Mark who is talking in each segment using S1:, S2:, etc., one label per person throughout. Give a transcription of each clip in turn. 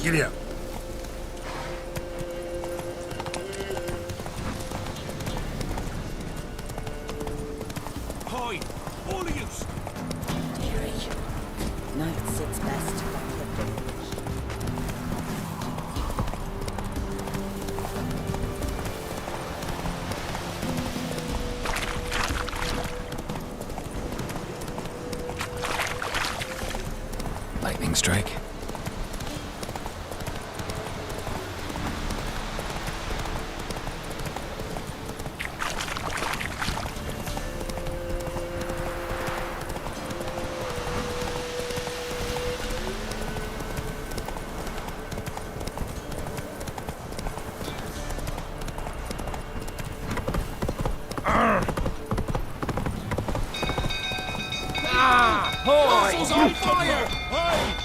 S1: Giddy up.
S2: Hide! All of you!
S3: Dearie, night sits best by the village.
S4: Lightning strike.
S2: Castle's on fire! Hide!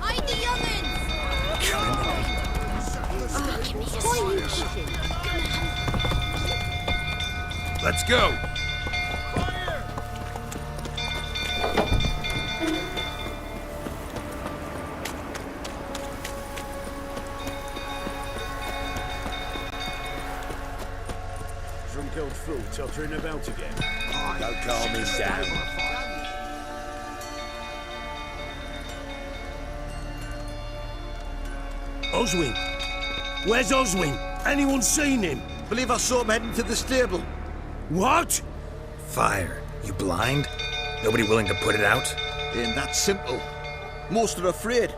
S5: Hide the young'uns!
S1: Let's go.
S6: Drunk old fool tottering about again.
S2: Don't call me Sam.
S6: Oswin! Where's Oswin? Anyone seen him?
S7: Believe I saw him heading to the stable.
S6: What?
S4: Fire. You blind? Nobody willing to put it out?
S7: Ain't that simple. Most are afraid.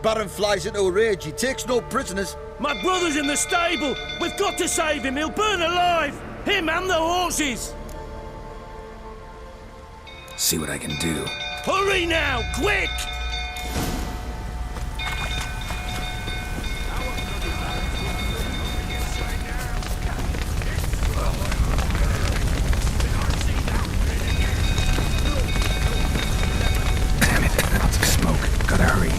S7: Baron flies into a rage. He takes no prisoners.
S6: My brother's in the stable! We've got to save him! He'll burn alive! Him and the horses!
S4: See what I can do.
S6: Hurry now! Quick!
S4: Damn it. Smoke. Gotta hurry.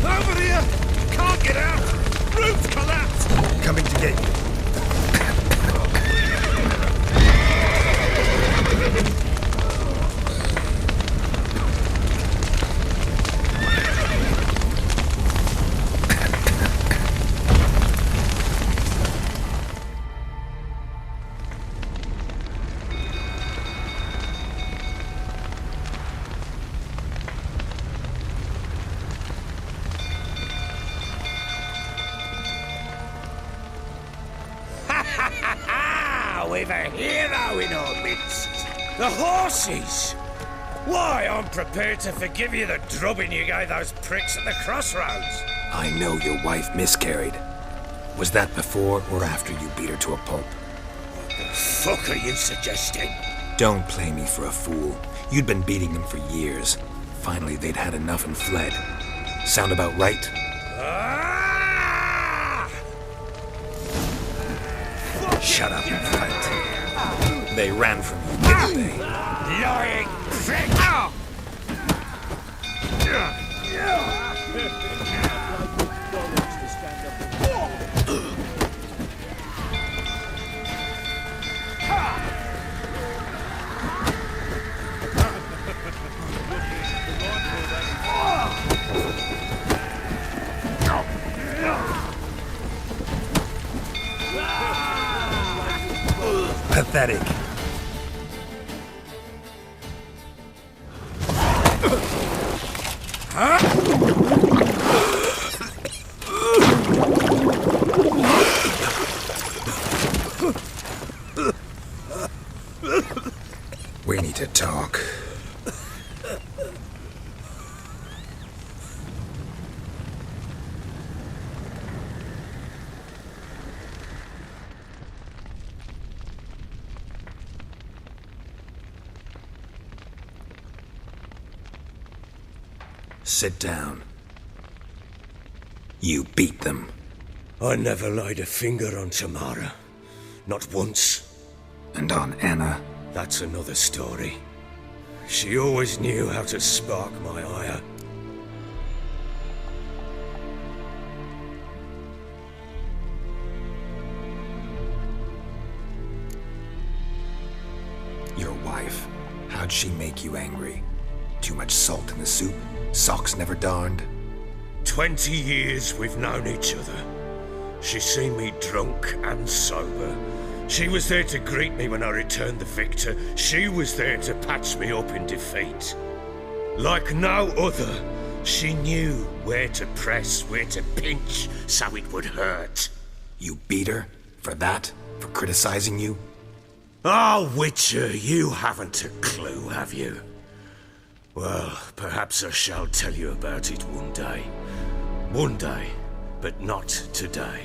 S2: Over here! Can't get out! Roof's collapsed!
S1: Coming to get you.
S2: We've a hero in our midst. The horses! Why, I'm prepared to forgive you the drubbing you gave those pricks at the crossroads.
S4: I know your wife miscarried. Was that before or after you beat her to a pulp?
S2: What the fuck are you suggesting?
S4: Don't play me for a fool. You'd been beating them for years. Finally, they'd had enough and fled. Sound about right?
S2: Ah!
S4: Shut up and fight. They ran from you, didn't they?
S2: Lying prick!
S1: Pathetic.
S4: We need to talk. Sit down. You beat them.
S2: I never laid a finger on Tamara. Not once.
S4: And on Anna?
S2: That's another story. She always knew how to spark my ire.
S4: Your wife. How'd she make you angry? Too much salt in the soup? Socks never darned?
S2: 20 years we've known each other. She's seen me drunk and sober. She was there to greet me when I returned the victor. She was there to patch me up in defeat. Like no other, she knew where to press, where to pinch, so it would hurt.
S4: You beat her? For that? For criticizing you?
S2: Oh, Witcher, you haven't a clue, have you? Well, perhaps I shall tell you about it one day. One day, but not today.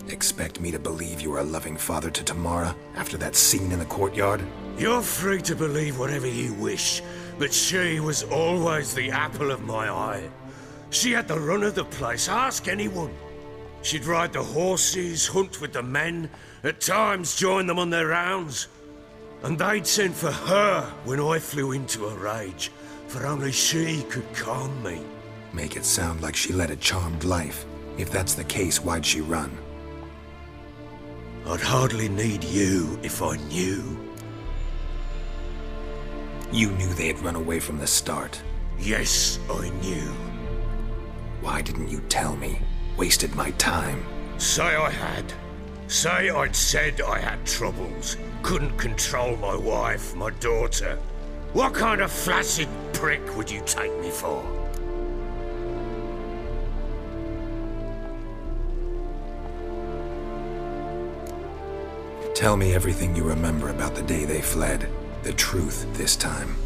S4: Expect me to believe you were a loving father to Tamara after that scene in the courtyard?
S2: You're free to believe whatever you wish, but she was always the apple of my eye. She had the run of the place, ask anyone. She'd ride the horses, hunt with the men, at times join them on their rounds. And they'd send for her when I flew into a rage, for only she could calm me.
S4: Make it sound like she led a charmed life. If that's the case, why'd she run?
S2: I'd hardly need you if I knew.
S4: You knew they'd run away from the start.
S2: Yes, I knew.
S4: Why didn't you tell me? Wasted my time.
S2: Say I had. Say I'd said I had troubles. Couldn't control my wife, my daughter. What kind of flaccid prick would you take me for?
S4: Tell me everything you remember about the day they fled. The truth this time.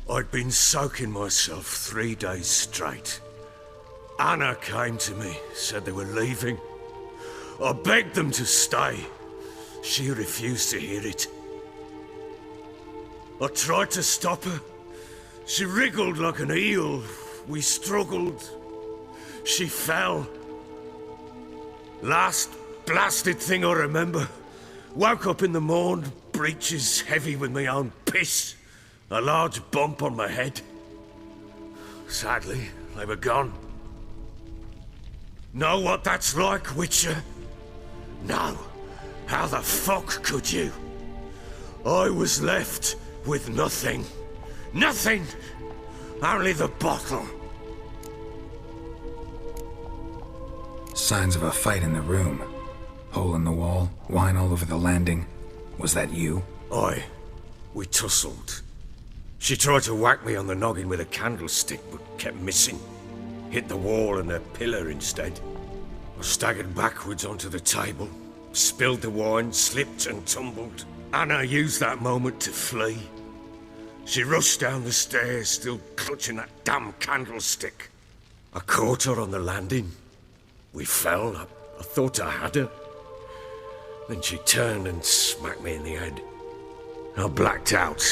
S2: I'd been soaking myself 3 days straight. Anna came to me, said they were leaving. I begged them to stay. She refused to hear it. I tried to stop her. She wriggled like an eel. We struggled. She fell. Last blasted thing I remember. Woke up in the morn, breeches heavy with my own piss. A large bump on my head. Sadly, they were gone. Know what that's like, Witcher? No. How the fuck could you? I was left with nothing. Nothing! Only the bottle.
S4: Signs of a fight in the room. Hole in the wall, wine all over the landing. Was that you?
S2: Aye. We tussled. She tried to whack me on the noggin with a candlestick, but kept missing. Hit the wall and a pillar instead. I staggered backwards onto the table, spilled the wine, slipped and tumbled. Anna used that moment to flee. She rushed down the stairs, still clutching that damn candlestick. I caught her on the landing. We fell. I thought I had her. Then she turned and smacked me in the head. I blacked out.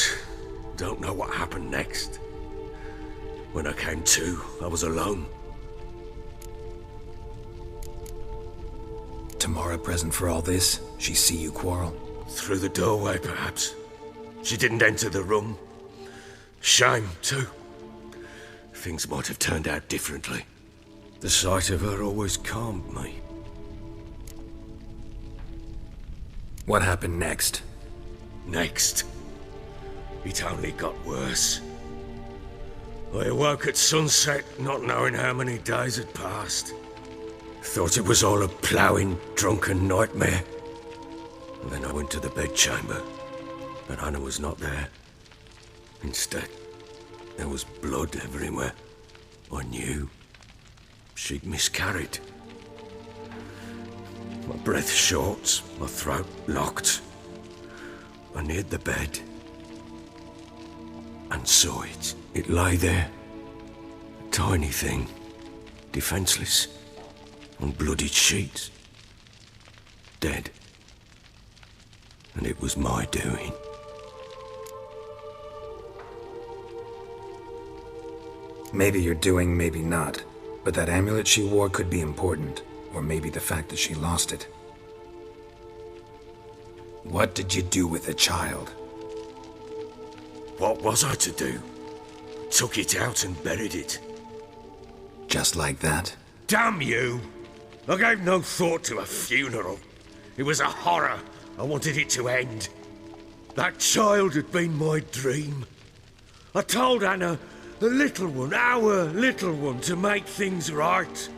S2: Don't know what happened next. When I came to, I was alone.
S4: Tamara present for all this? She see you quarrel?
S2: Through the doorway, perhaps. She didn't enter the room. Shame, too. Things might have turned out differently. The sight of her always calmed me.
S4: What happened next?
S2: Next, it only got worse. I awoke at sunset, not knowing how many days had passed. Thought it was all a ploughing, drunken nightmare. And then I went to the bedchamber, but Anna was not there. Instead, there was blood everywhere. I knew she'd miscarried. My breath short, my throat locked. I neared the bed and saw it. It lay there, a tiny thing, defenseless, on bloodied sheets, dead. And it was my doing.
S4: Maybe you're doing, maybe not. But that amulet she wore could be important. Or maybe the fact that she lost it. What did you do with the child?
S2: What was I to do? Took it out and buried it.
S4: Just like that?
S2: Damn you! I gave no thought to a funeral. It was a horror. I wanted it to end. That child had been my dream. I told Anna, the little one, our little one, to make things right.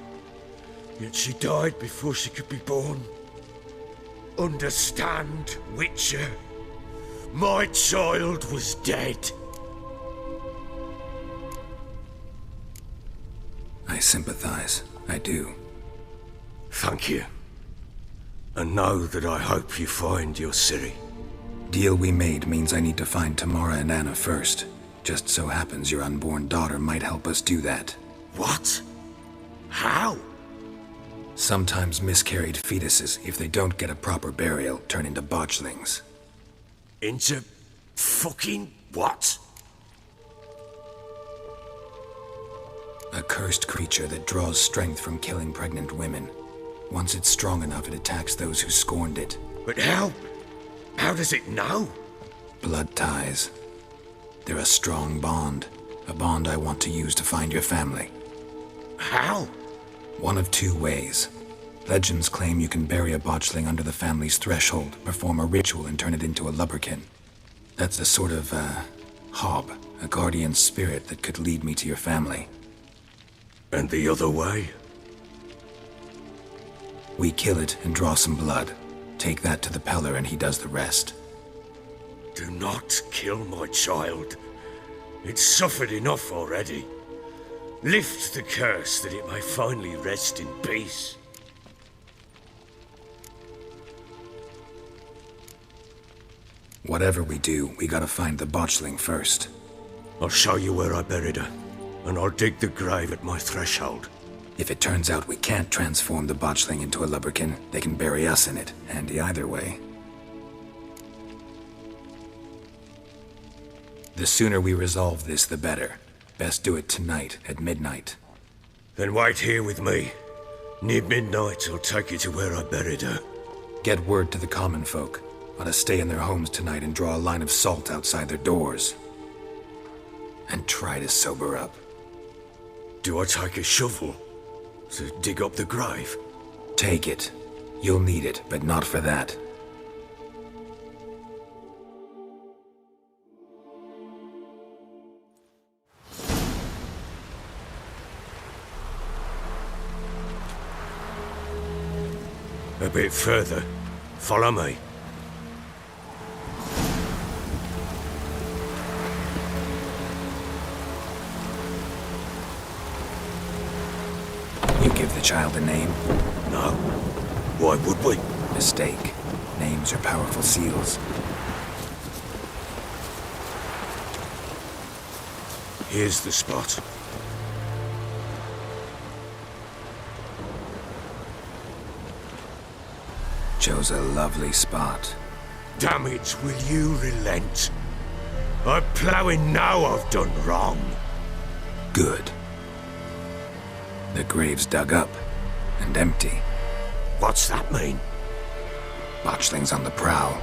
S2: Yet she died before she could be born. Understand, Witcher? My child was dead.
S4: I sympathize. I do.
S2: Thank you. And know that I hope you find your Ciri.
S4: Deal we made means I need to find Tamara and Anna first. Just so happens your unborn daughter might help us do that.
S2: What? How?
S4: Sometimes miscarried fetuses, if they don't get a proper burial, turn into botchlings.
S2: Into fucking what?
S4: A cursed creature that draws strength from killing pregnant women. Once it's strong enough, it attacks those who scorned it.
S2: But how? How does it know?
S4: Blood ties. They're a strong bond. A bond I want to use to find your family.
S2: How?
S4: One of two ways. Legends claim you can bury a botchling under the family's threshold, perform a ritual, and turn it into a lubberkin. That's a sort of, hob, a guardian spirit that could lead me to your family.
S2: And the other way?
S4: We kill it and draw some blood. Take that to the Peller and he does the rest.
S2: Do not kill my child. It's suffered enough already. Lift the curse that it may finally rest in peace.
S4: Whatever we do, we gotta find the botchling first.
S2: I'll show you where I buried her, and I'll dig the grave at my threshold.
S4: If it turns out we can't transform the botchling into a lubberkin, they can bury us in it. Handy either way. The sooner we resolve this, the better. Best do it tonight, at midnight.
S2: Then wait here with me. Near midnight, I'll take you to where I buried her.
S4: Get word to the common folk. Ought to stay in their homes tonight and draw a line of salt outside their doors. And try to sober up.
S2: Do I take a shovel to dig up the grave?
S4: Take it. You'll need it, but not for that.
S2: A bit further. Follow me.
S4: You give the child a name?
S2: No. Why would we?
S4: Mistake. Names are powerful seals.
S2: Here's the spot.
S4: Chose a lovely spot.
S2: Damn it, will you relent? I'm ploughing now I've done wrong.
S4: Good. The grave's dug up and empty.
S2: What's that mean?
S4: Botchling's on the prowl.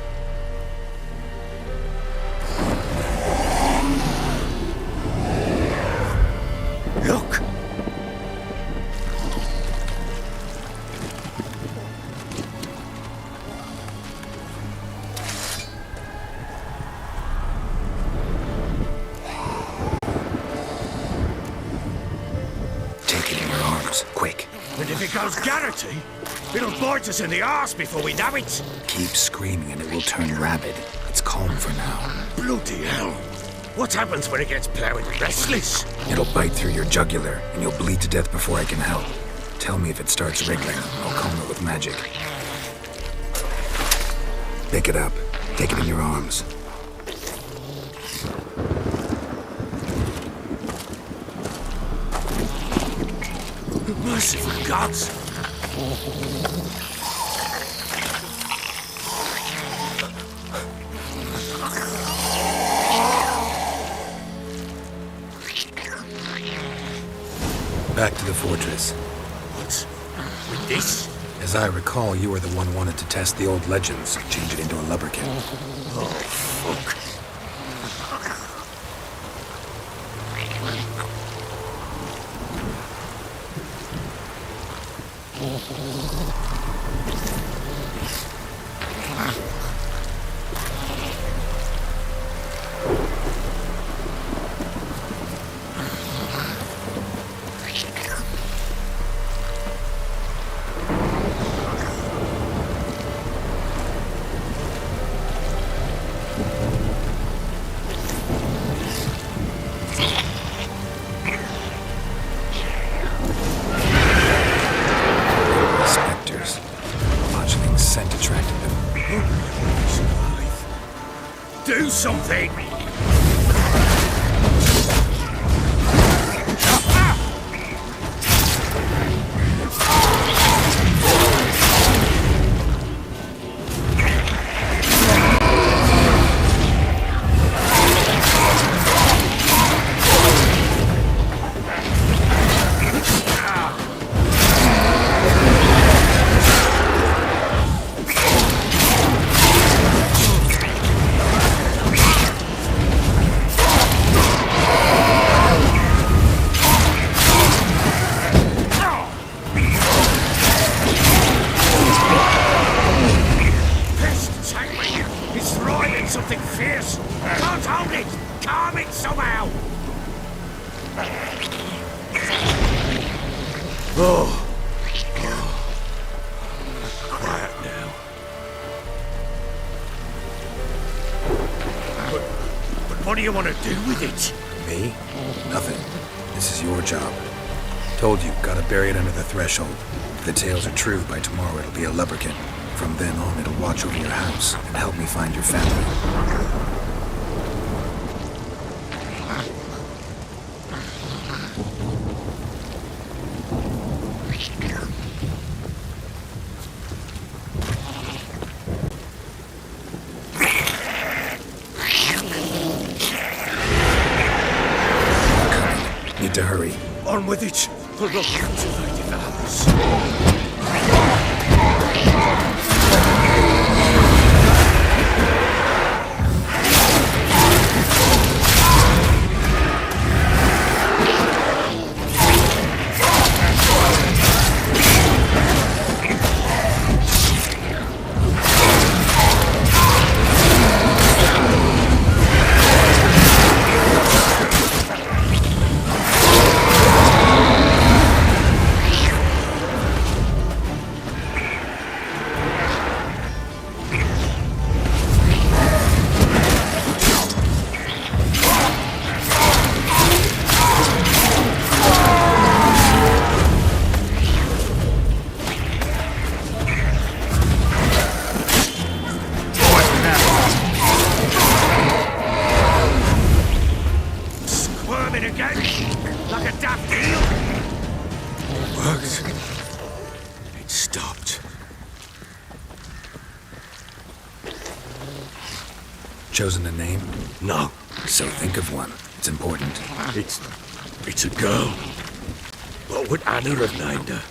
S2: Look!
S4: Take it in your arms, quick.
S2: And if it goes Garrity, it'll bite us in the arse before we know it.
S4: Keep screaming and it will turn rabid. It's calm for now.
S2: Bloody hell. What happens when it gets plowing restless?
S4: It'll bite through your jugular and you'll bleed to death before I can help. Tell me if it starts wriggling. I'll calm it with magic. Pick it up. Take it in your arms.
S2: Merciful gods!
S4: Back to the fortress.
S2: What? With this?
S4: As I recall, you were the one wanted to test the old legends, change it into a lubberkin.
S2: Oh, fuck.
S4: Spectres. Botchling's scent attracted them.
S2: Do something! Something fierce! Can't hold it! Calm it somehow! Oh. Quiet now. But what do you want to do with it?
S4: Me? Nothing. This is your job. Told you, gotta bury it under the threshold. If the tales are true, by tomorrow it'll be a lubberkin. From then on, it'll watch over your house and help me find your family. Need to hurry.
S2: On with it! Look to Lady Val's. Like a daft eel. Worked. It stopped.
S4: Chosen a name?
S2: No.
S4: So think of one. It's important.
S2: It's a girl. What would Anna have named her?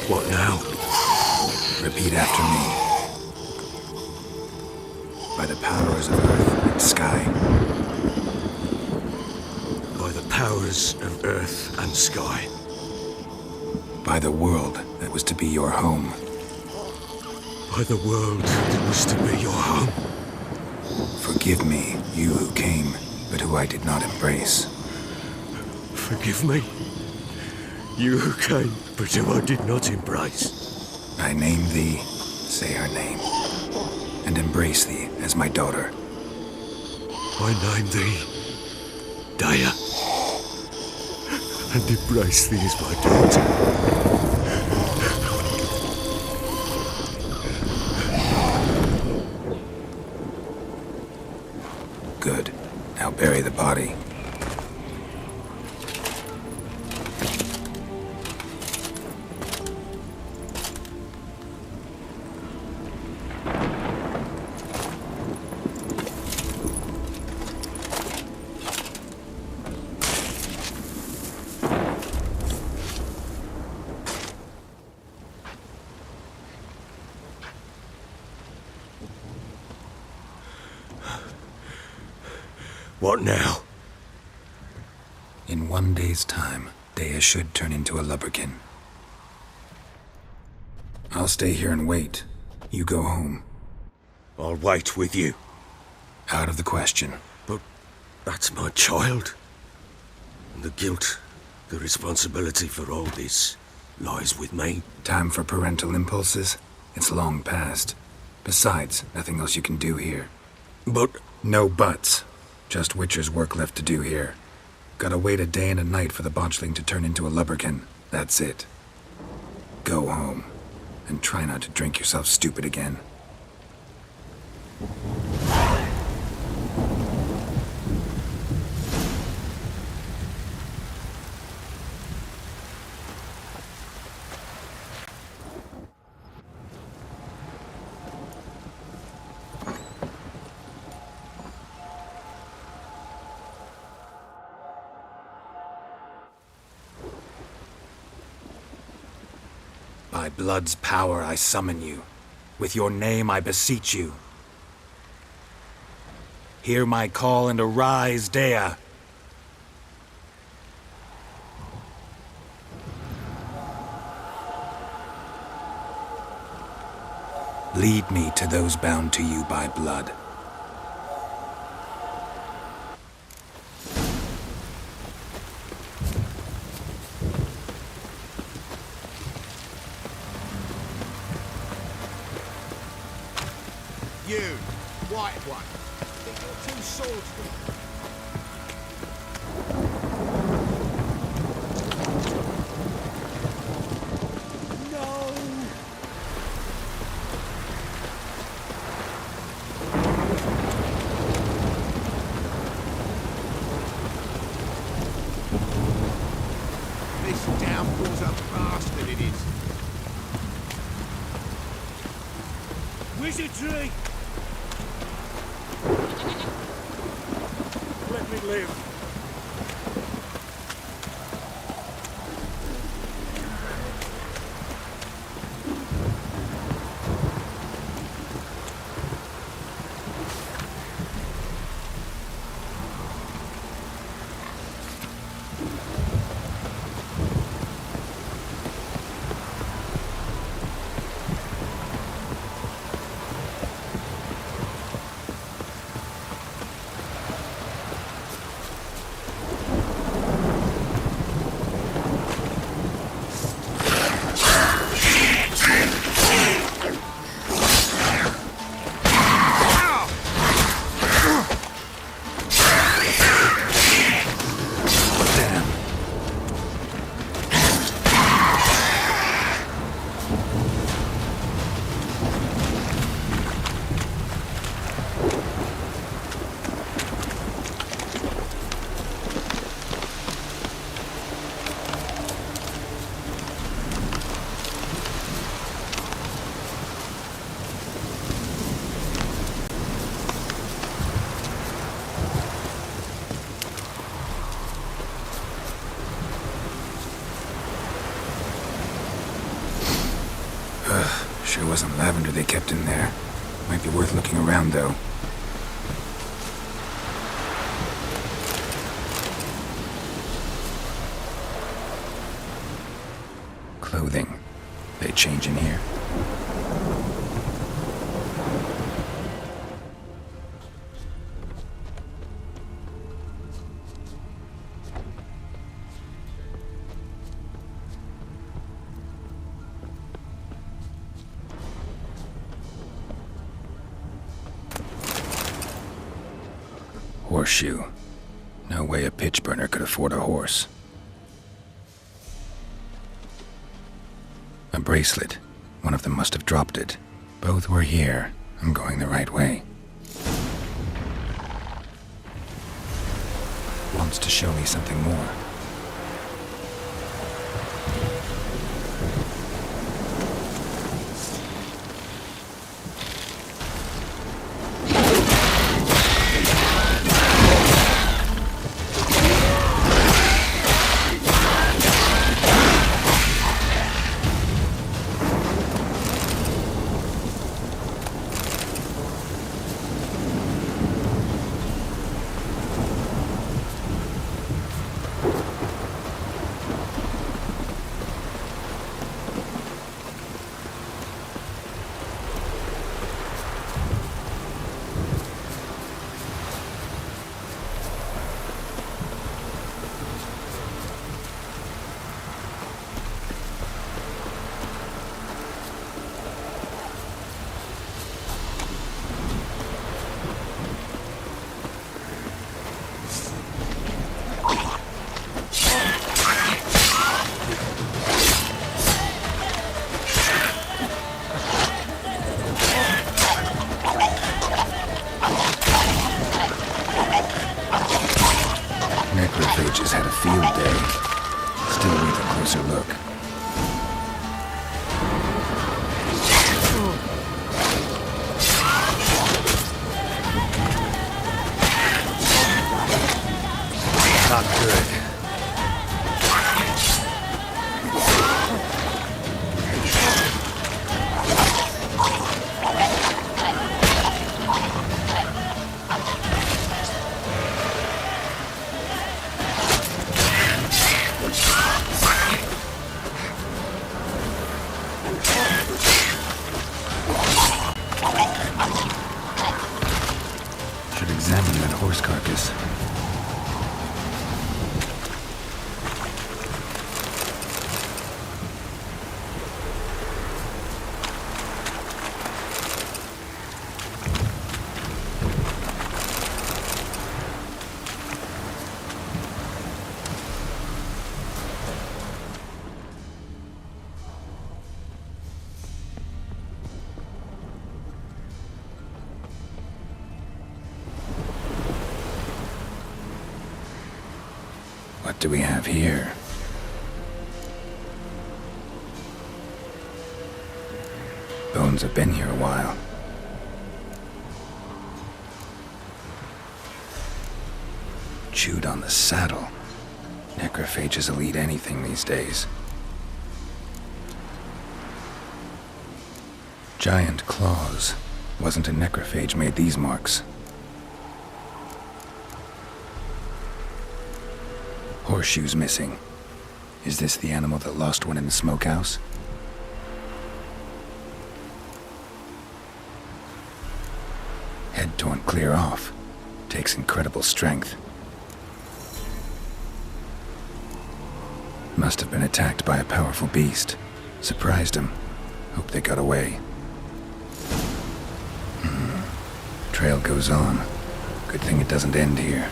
S2: What now?
S4: Repeat after me. By the powers of earth and sky.
S2: By the powers of earth and sky.
S4: By the world that was to be your home.
S2: By the world that was to be your home.
S4: Forgive me, you who came, but who I did not embrace.
S2: Forgive me. You who came, but who I did not embrace.
S4: I name thee, say her name, and embrace thee as my daughter.
S2: I name thee, Daya, and embrace thee as my daughter.
S4: Good. Now bury the body.
S2: What now?
S4: In 1 day's time, Dea should turn into a lubberkin. I'll stay here and wait. You go home.
S2: I'll wait with you.
S4: Out of the question.
S2: But that's my child. And the guilt, the responsibility for all this lies with me.
S4: Time for parental impulses? It's long past. Besides, nothing else you can do here.
S2: But
S4: No buts. Just Witcher's work left to do here. Gotta wait a day and a night for the botchling to turn into a lubberkin. That's it. Go home. And try not to drink yourself stupid again. By blood's power I summon you. With your name I beseech you. Hear my call and arise, Dea. Lead me to those bound to you by blood.
S1: You, white one. Think you're two swordsmen? No! This downpour's a bastard, it is.
S6: Wizardry! Let me live.
S4: Sure wasn't lavender they kept in there. Might be worth looking around, though. Clothing. They change in here. Horseshoe. No way a pitch burner could afford a horse. A bracelet. One of them must have dropped it. Both were here. I'm going the right way. wants to show me something more. Necrophages had a field day. Still worth a closer look.
S2: Not good.
S4: Should examine that horse carcass. What do we have here? Bones have been here a while. Chewed on the saddle. Necrophages will eat anything these days. Giant claws. Wasn't a necrophage made these marks. Horseshoes missing. Is this the animal that lost one in the smokehouse? Head torn clear off. Takes incredible strength. Must have been attacked by a powerful beast. Surprised him. Hope they got away. Trail goes on. Good thing it doesn't end here.